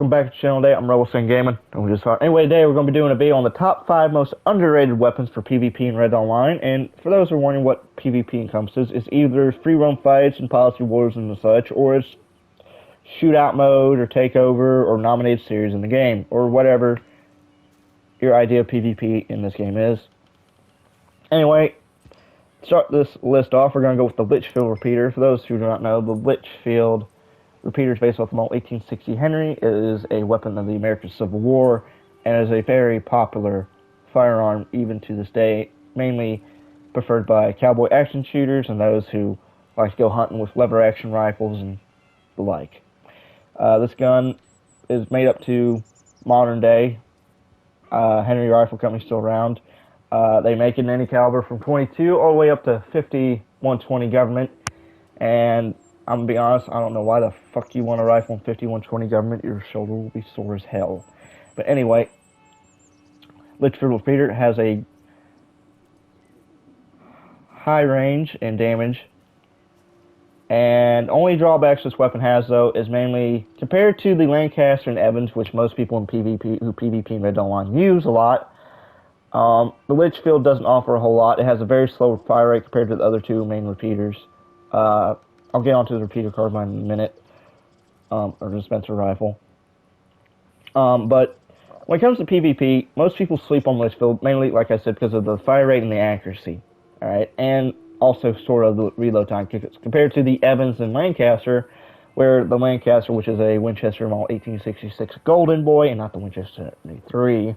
Welcome back to the channel today. I'm Remington Gaming. Anyway, today we're going to be doing a video on the top 5 most underrated weapons for PvP in Red Online. And for those who are wondering what PvP encompasses, it's either free roam fights and policy wars and such, or it's shootout mode or takeover or nominated series in the game, or whatever your idea of PvP in this game is. Anyway, to start this list off, we're going to go with the Litchfield repeater. For those who do not know, the Litchfield repeater is based off the model 1860 Henry. It is a weapon of the American Civil War and is a very popular firearm even to this day, mainly preferred by cowboy action shooters and those who like to go hunting with lever action rifles and the like. This gun is made up to modern day. Henry Rifle Company still around. They make it in any caliber from 22 all the way up to 50 120 government. And I'm gonna be honest, I don't know why the fuck you want a rifle in 50 120 government. Your shoulder will be sore as hell. But anyway, Litchfield repeater has a high range and damage. And only drawbacks this weapon has, though, is mainly compared to the Lancaster and Evans, which most people in PvP who PvP in Red Online use a lot. The Litchfield doesn't offer a whole lot. It has a very slow fire rate compared to the other two main repeaters. I'll get onto the repeater carbine in a minute, or dispenser rifle. But when it comes to PvP, most people sleep on Litchfield, mainly, like I said, because of the fire rate and the accuracy. All right, and also sort of the reload time compared to the Evans and Lancaster, where the Lancaster, which is a Winchester model 1866 Golden Boy, and not the Winchester 73,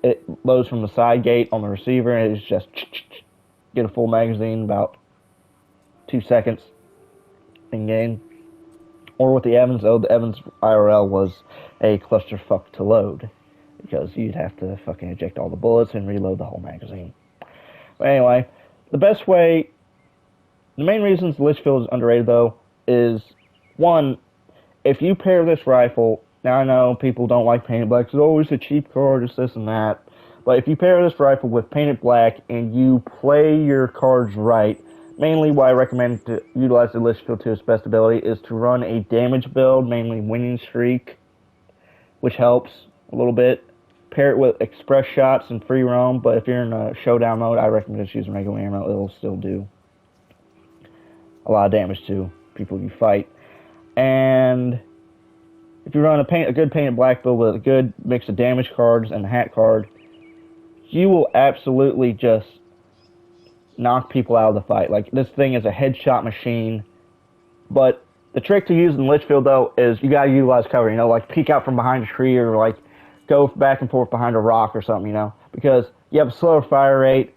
it loads from the side gate on the receiver, and it's just get a full magazine in about 2 seconds in game. Or with the Evans, though, the Evans IRL was a clusterfuck to load, because you'd have to fucking eject all the bullets and reload the whole magazine. But anyway, the best way, the main reasons the Litchfield is underrated, though, is, one, if you pair this rifle, now I know people don't like painted black, it's always a cheap card, it's this and that, but if you pair this rifle with painted black and you play your cards right, mainly what I recommend to utilize the Litchfield to its best ability is to run a damage build, mainly winning streak, which helps a little bit. Pair it with express shots and free roam, but if you're in a showdown mode, I recommend just using regular ammo. It'll still do a lot of damage to people you fight. And if you run a good painted black build with a good mix of damage cards and a hat card, you will absolutely just knock people out of the fight. Like, this thing is a headshot machine. But the trick to using Litchfield, though, is you gotta utilize cover. You know, like peek out from behind a tree or like go back and forth behind a rock or something, you know, because you have a slower fire rate,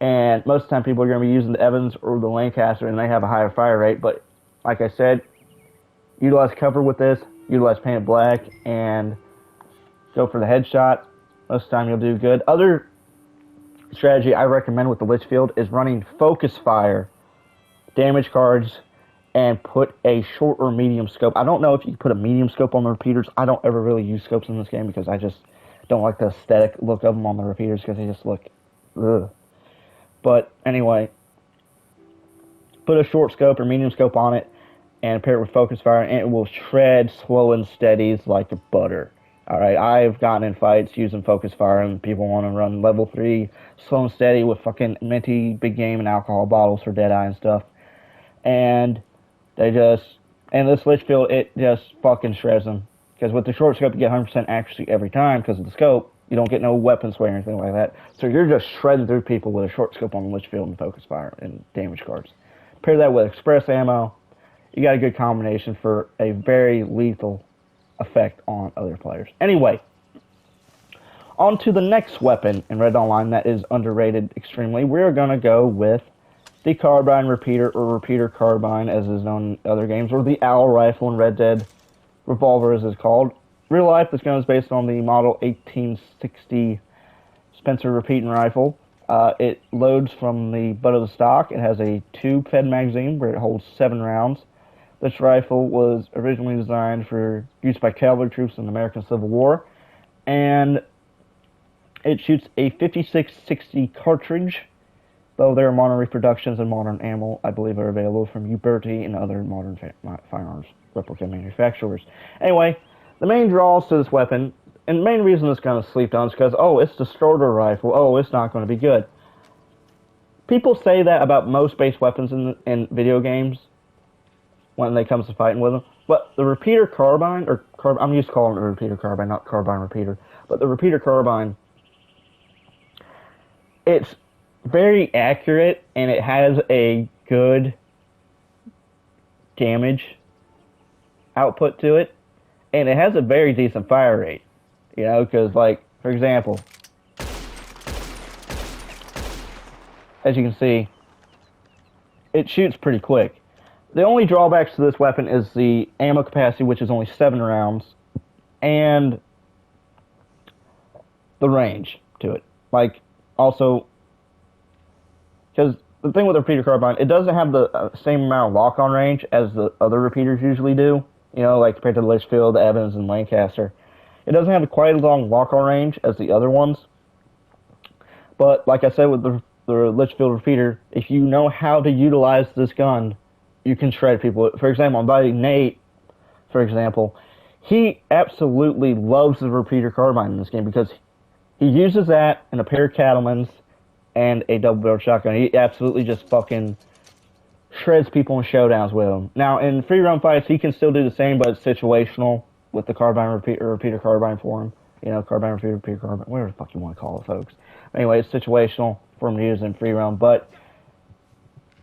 and most of the time people are going to be using the Evans or the Lancaster, and they have a higher fire rate. But like I said, utilize cover with this, utilize painted black, and go for the headshot. Most of the time you'll do good. Other strategy I recommend with the Litchfield is running focus fire, damage cards, and put a short or medium scope. I don't know if you can put a medium scope on the repeaters. I don't ever really use scopes in this game because I just don't like the aesthetic look of them on the repeaters because they just look ugh. But anyway, put a short scope or medium scope on it and pair it with focus fire, and it will shred slow and steadies like butter. Alright, I've gotten in fights using focus fire and people want to run level 3 slow and steady with fucking minty big game and alcohol bottles for Deadeye and stuff. And this Litchfield, it just fucking shreds them. Because with the short scope, you get 100% accuracy every time because of the scope. You don't get no weapon sway or anything like that. So you're just shredding through people with a short scope on the Litchfield and focus fire and damage cards. Pair that with express ammo. You got a good combination for a very lethal effect on other players. Anyway, on to the next weapon in Red Online that is underrated extremely. We're going to go with the carbine repeater, or repeater carbine as is known in other games, or the owl rifle in Red Dead Revolver as it's called. Real life, this gun is based on the model 1860 Spencer repeating rifle. It loads from the butt of the stock. It has a tube-fed magazine where it holds 7 rounds. This rifle was originally designed for use by cavalry troops in the American Civil War, and it shoots a 5660 cartridge, though there are modern reproductions and modern ammo, I believe, are available from Uberti and other modern firearms. replica manufacturers. Anyway, the main draws to this weapon, and the main reason this gun is slept on is because, oh, it's the starter rifle. Oh, it's not going to be good. People say that about most base weapons in video games when it comes to fighting with them. But the repeater carbine, I'm used to calling it a repeater carbine, not carbine repeater. But the repeater carbine, it's very accurate, and it has a good damage output to it. And it has a very decent fire rate. You know, because, like, for example, as you can see, it shoots pretty quick. The only drawbacks to this weapon is the ammo capacity, which is only 7 rounds, and the range to it. Like, also, because the thing with the repeater carbine, it doesn't have the same amount of lock-on range as the other repeaters usually do. You know, like compared to the Litchfield, the Evans, and Lancaster. It doesn't have quite as long lock-on range as the other ones. But, like I said, with the Litchfield repeater, if you know how to utilize this gun, you can shred people. For example, my buddy Nate, for example, he absolutely loves the repeater carbine in this game because he uses that in a pair of Cattlemans and a double-barrel shotgun. He absolutely just fucking shreds people in showdowns with them. Now, in free-run fights, he can still do the same, but it's situational with the carbine repeater carbine for him. You know, carbine repeater carbine, whatever the fuck you want to call it, folks. Anyway, it's situational for him to use in free run, but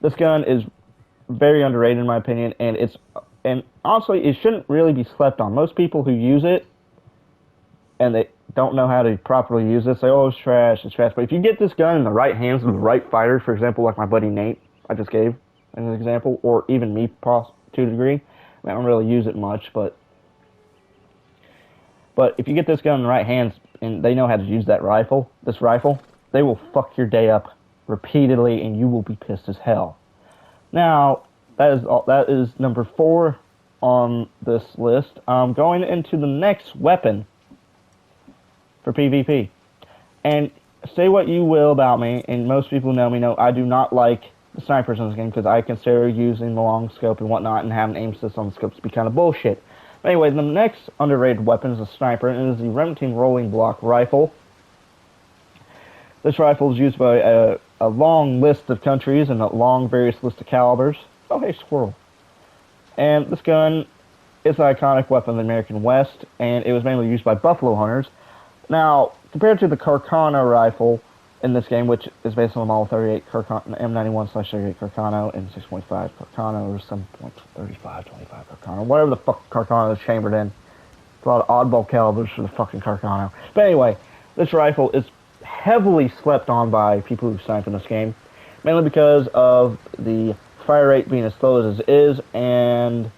this gun is very underrated in my opinion, and honestly, it shouldn't really be slept on. Most people who use it and they don't know how to properly use it say, "Oh, it's trash." But if you get this gun in the right hands of the right fighter, for example, like my buddy Nate, I just gave as an example, or even me to a degree, I don't really use it much, but if you get this gun in the right hands and they know how to use this rifle, they will fuck your day up repeatedly, and you will be pissed as hell. Now, that is number 4 on this list. Going into the next weapon for PvP. And say what you will about me, and most people know me know I do not like the snipers in this game because I consider using the long scope and whatnot and having aim assist on the scopes to be kind of bullshit. But anyway, the next underrated weapon is a sniper, and it is the Remington rolling block rifle. This rifle is used by a long list of countries and a long various list of calibers. Oh, hey, squirrel. And this gun is an iconic weapon in the American West, and it was mainly used by buffalo hunters. Now, compared to the Carcano rifle in this game, which is based on the Model 38 M91/38 Carcano and 6.5 Carcano, or 7.35, 25 Carcano, whatever the fuck Carcano is chambered in. It's a lot of oddball calibers for the fucking Carcano. But anyway, this rifle is heavily slept on by people who snipe in this game, mainly because of the fire rate being as slow as it is, and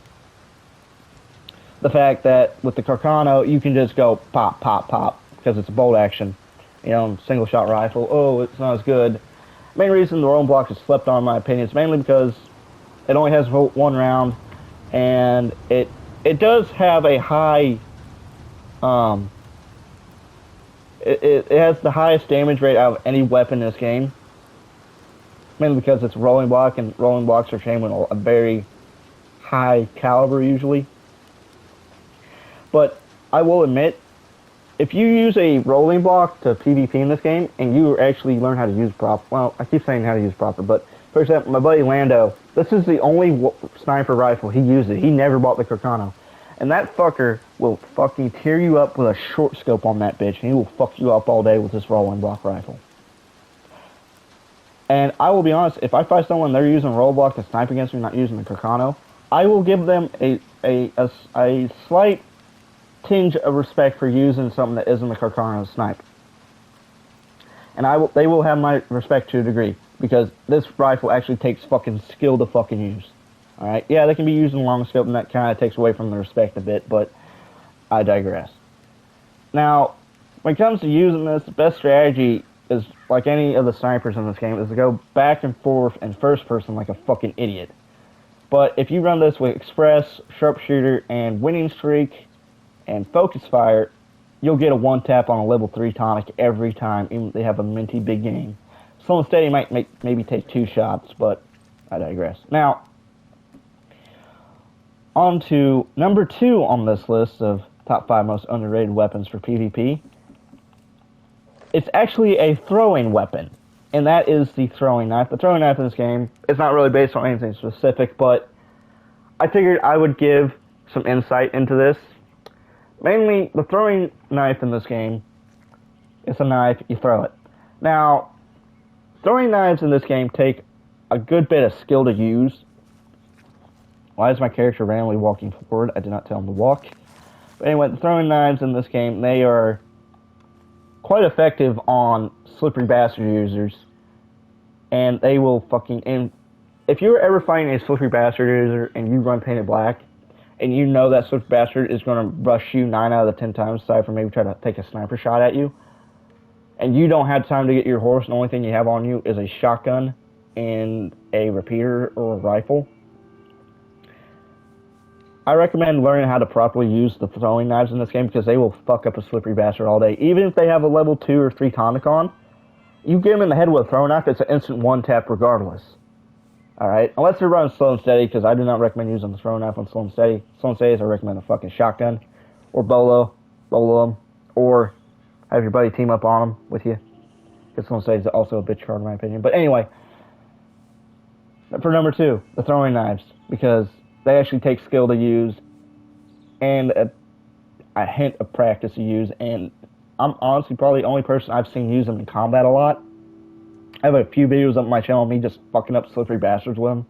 the fact that with the Carcano, you can just go pop, pop, pop, because it's a bolt action. You know, single shot rifle, oh, it's not as good. Main reason the rolling block is slept on, in my opinion, is mainly because it only has 1 round, and it does have a high, it has the highest damage rate out of any weapon in this game, mainly because it's a rolling block, and rolling blocks are shamed with a very high caliber usually. But I will admit, if you use a rolling block to PvP in this game, and you actually learn how to use proper, well, I keep saying how to use proper, but for example, my buddy Lando, this is the only sniper rifle he uses. He never bought the Carcano. And that fucker will fucking tear you up with a short scope on that bitch, and he will fuck you up all day with this rolling block rifle. And I will be honest, if I fight someone they're using a roll block to snipe against me, not using the Carcano, I will give them a slight tinge of respect for using something that isn't the Carcano to snipe. And they will have my respect to a degree, because this rifle actually takes fucking skill to fucking use. Alright, yeah, they can be using long scope, and that kind of takes away from the respect a bit, but I digress. Now, when it comes to using this, the best strategy is, like any of the snipers in this game, is to go back and forth in first person like a fucking idiot. But if you run this with Express, Sharpshooter, and Winning Streak, and Focus Fire, you'll get a one-tap on a level 3 tonic every time, even if they have a minty big game. Slow and Steady might maybe take 2 shots, but I digress. Now, On to number 2 on this list of top 5 most underrated weapons for PvP. It's actually a throwing weapon, and that is the throwing knife. The throwing knife in this game is not really based on anything specific, but I figured I would give some insight into this. Mainly, the throwing knife in this game is a knife, you throw it. Now, throwing knives in this game take a good bit of skill to use. Why is my character randomly walking forward? I did not tell him to walk. But anyway, the throwing knives in this game, they are quite effective on slippery bastard users. And they will fucking... And if you're ever fighting a slippery bastard user and you run painted black, and you know that slippery bastard is going to rush you 9 out of the 10 times, aside from maybe try to take a sniper shot at you, and you don't have time to get your horse, and the only thing you have on you is a shotgun and a repeater or a rifle, I recommend learning how to properly use the throwing knives in this game, because they will fuck up a slippery bastard all day. Even if they have a level 2 or 3 tonic on, you get them in the head with a throwing knife, it's an instant one-tap regardless. Alright? Unless they're running slow and steady, because I do not recommend using the throwing knife on slow and steady. Slow and steady is I recommend a fucking shotgun, or bolo them, or have your buddy team up on them with you. Because slow and steady is also a bitch card in my opinion. But anyway, for number 2, the throwing knives, because they actually take skill to use, and a hint of practice to use, and I'm honestly probably the only person I've seen use them in combat a lot. I have a few videos up on my channel of me just fucking up slippery bastards with them.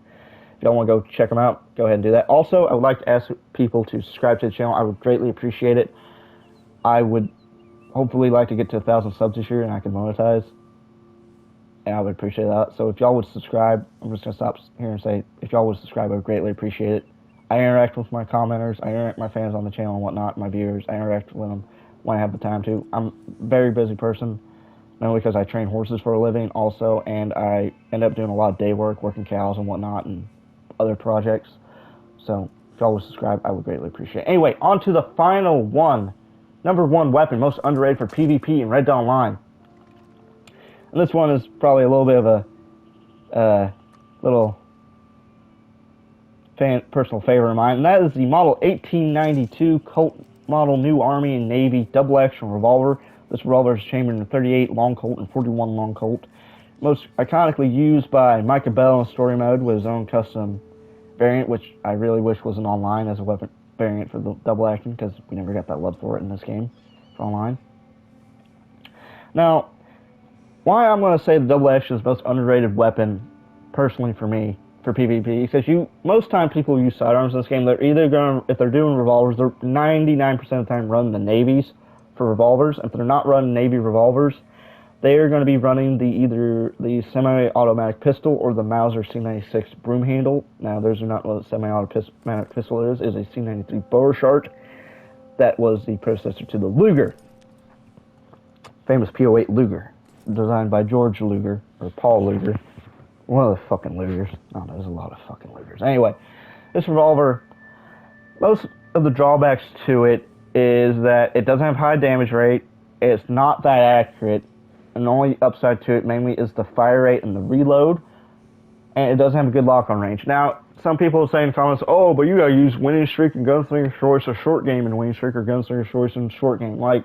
If y'all want to go check them out, go ahead and do that. Also, I would like to ask people to subscribe to the channel. I would greatly appreciate it. I would hopefully like to get to 1,000 subs this year, and I can monetize. And I would appreciate that. So if y'all would subscribe, I'm just going to stop here and say, if y'all would subscribe, I would greatly appreciate it. I interact with my commenters, I interact with my fans on the channel and whatnot, my viewers. I interact with them when I have the time to. I'm a very busy person, not only because I train horses for a living also, and I end up doing a lot of day work, working cows and whatnot, and other projects. So if y'all would subscribe, I would greatly appreciate it. Anyway, on to the final one. Number 1 weapon, most underrated for PvP in Red Dawn Online. And this one is probably a little bit of a little personal favorite of mine, and that is the Model 1892 Colt Model New Army and Navy double-action revolver. This revolver is chambered in 38 long Colt and 41 long Colt. Most iconically used by Micah Bell in story mode with his own custom variant, which I really wish wasn't online as a weapon variant for the double action, because we never got that love for it in this game for online. Now, why I'm going to say the double action is the most underrated weapon, personally for me, for PvP, because most time people use sidearms in this game. They're either going to, if they're doing revolvers, they're 99% of the time running the navies for revolvers. If they're not running navy revolvers, they are going to be running either the semi-automatic pistol or the Mauser C96 broom handle. Now, those are not what a semi-automatic pistol is. It is a C93 Beauregard. That was the predecessor to the Luger, famous P08 Luger, designed by George Luger, or Paul Luger. One of the fucking Lugers. Oh, there's a lot of fucking Lugers. Anyway, this revolver, most of the drawbacks to it is that it doesn't have high damage rate, it's not that accurate, and the only upside to it mainly is the fire rate and the reload, and it doesn't have a good lock-on range. Now, some people say in comments, oh, but you gotta use winning streak and gunslinger choice or short game and winning streak or gunslinger choice and short game. Like,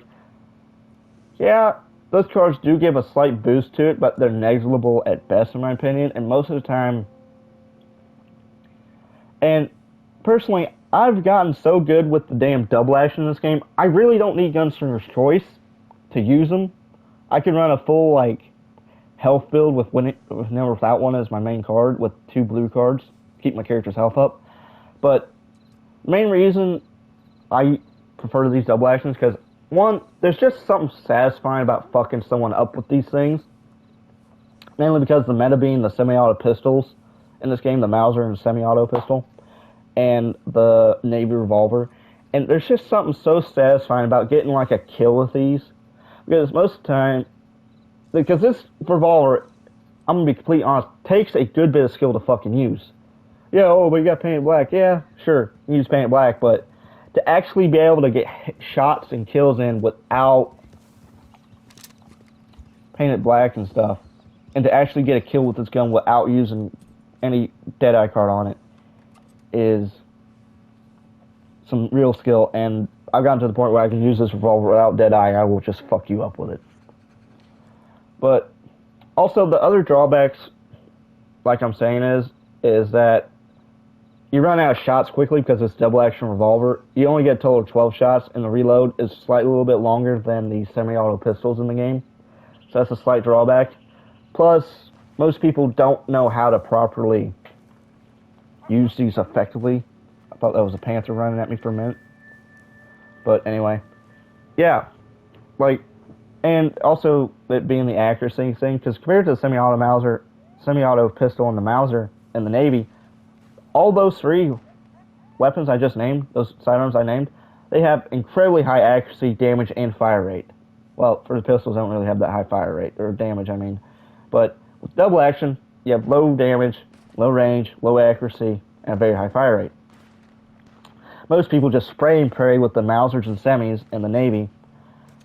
yeah, those cards do give a slight boost to it, but they're negligible at best, in my opinion, and most of the time... And, personally, I've gotten so good with the damn double action in this game, I really don't need Gunslinger's Choice to use them. I can run a full, like, health build with never without one as my main card, with 2 blue cards, keep my character's health up. But, the main reason I prefer these double actions, because one, there's just something satisfying about fucking someone up with these things. Mainly because the meta being the semi-auto pistols in this game, the Mauser and semi-auto pistol, and the Navy revolver. And there's just something so satisfying about getting like a kill with these. Because most of the time, because this revolver, I'm going to be completely honest, takes a good bit of skill to fucking use. Yeah, oh, but you got painted black. Yeah, sure, you use painted black, but to actually be able to get shots and kills in without painted black and stuff, and to actually get a kill with this gun without using any Deadeye card on it, is some real skill, and I've gotten to the point where I can use this revolver without dead eye. I will just fuck you up with it. But also the other drawbacks, like I'm saying, is that you run out of shots quickly because it's double action revolver. You only get a total of 12 shots, and the reload is slightly a little bit longer than the semi-auto pistols in the game. So that's a slight drawback. Plus, most people don't know how to properly use these effectively. I thought that was a panther running at me for a minute. But anyway, yeah. Like, and also it being the accuracy thing, because compared to the semi-auto pistol and the Mauser in the Navy, all those three weapons I just named, those sidearms I named, they have incredibly high accuracy, damage, and fire rate. Well, for the pistols, I don't really have that high fire rate, or damage, I mean. But with double action, you have low damage, low range, low accuracy, and a very high fire rate. Most people just spray and pray with the Mausers and semis in the Navy.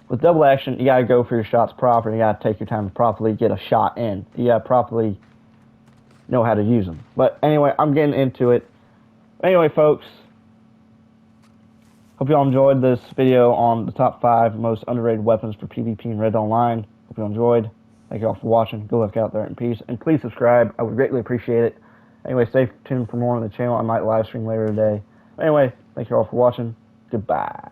With double action, you gotta go for your shots proper, you gotta take your time to properly get a shot in. You gotta properly know how to use them. But anyway, I'm getting into it. Anyway, folks, hope y'all enjoyed this video on the top 5 most underrated weapons for PvP and Red Online. Hope you enjoyed. Thank you all for watching. Go look out there in peace. And please subscribe. I would greatly appreciate it. Anyway, stay tuned for more on the channel. I might live stream later today. Anyway, thank you all for watching. Goodbye.